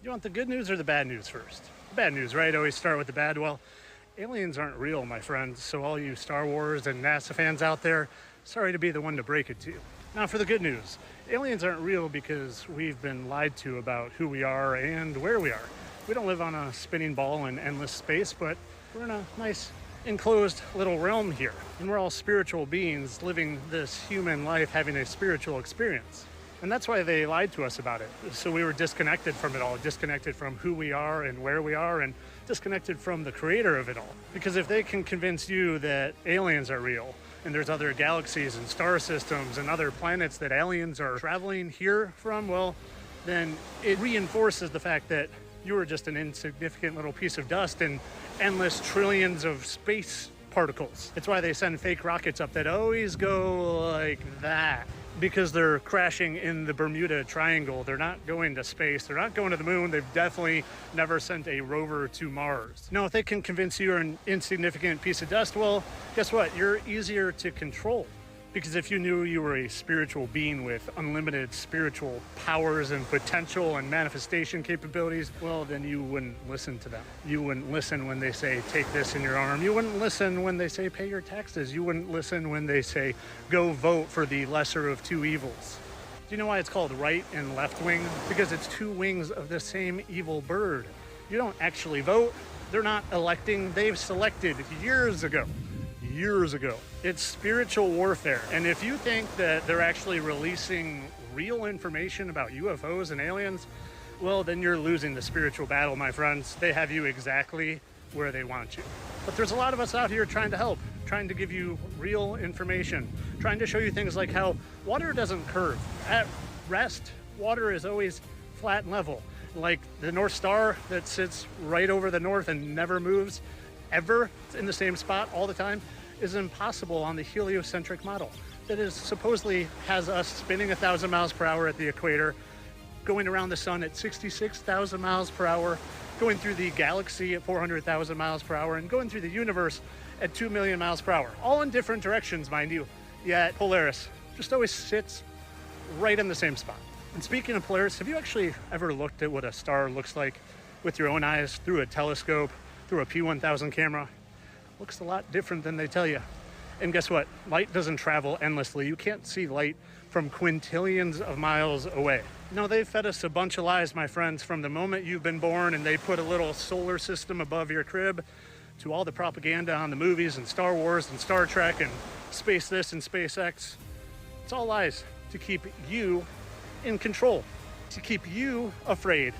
You want the good news or the bad news first? The bad news, right? Always start with the bad. Well, aliens aren't real, my friends. So all you Star Wars and NASA fans out there, sorry to be the one to break it to you. Now for the good news. Aliens aren't real because we've been lied to about who we are and where we are. We don't live on a spinning ball in endless space, but we're in a nice enclosed little realm here. And we're all spiritual beings living this human life, having a spiritual experience. And that's why they lied to us about it. So we were disconnected from it all, disconnected from who we are and where we are, and disconnected from the creator of it all. Because if they can convince you that aliens are real, and there's other galaxies and star systems and other planets that aliens are traveling here from, well, then it reinforces the fact that you were just an insignificant little piece of dust in endless trillions of space particles. It's why they send fake rockets up that always go like that. Because they're crashing in the Bermuda Triangle. They're not going to space. They're not going to the moon. They've definitely never sent a rover to Mars. Now, if they can convince you you're an insignificant piece of dust, well, guess what? You're easier to control. Because if you knew you were a spiritual being with unlimited spiritual powers and potential and manifestation capabilities, well, then you wouldn't listen to them. You wouldn't listen when they say, take this in your arm. You wouldn't listen when they say, pay your taxes. You wouldn't listen when they say, go vote for the lesser of two evils. Do you know why it's called right and left wing? Because it's two wings of the same evil bird. You don't actually vote. They're not electing. They've selected years ago. It's spiritual warfare. And if you think that they're actually releasing real information about UFOs and aliens, well, then you're losing the spiritual battle, my friends. They have you exactly where they want you. But there's a lot of us out here trying to help, trying to give you real information, trying to show you things like how water doesn't curve. At rest, water is always flat and level. Like the North Star that sits right over the north and never moves, ever in the same spot all the time, is impossible on the heliocentric model that is supposedly has us spinning 1,000 miles per hour at the equator, going around the sun at 66,000 miles per hour, going through the galaxy at 400,000 miles per hour, and going through the universe at 2 million miles per hour, all in different directions, mind you. Yet Polaris just always sits right in the same spot. And speaking of Polaris, have you actually ever looked at what a star looks like with your own eyes through a telescope, through a P1000 camera? Looks a lot different than they tell you. And guess what? Light doesn't travel endlessly. You can't see light from quintillions of miles away. No, they've fed us a bunch of lies, my friends, from the moment you've been born and they put a little solar system above your crib to all the propaganda on the movies and Star Wars and Star Trek and Space This and SpaceX. It's all lies to keep you in control, to keep you afraid.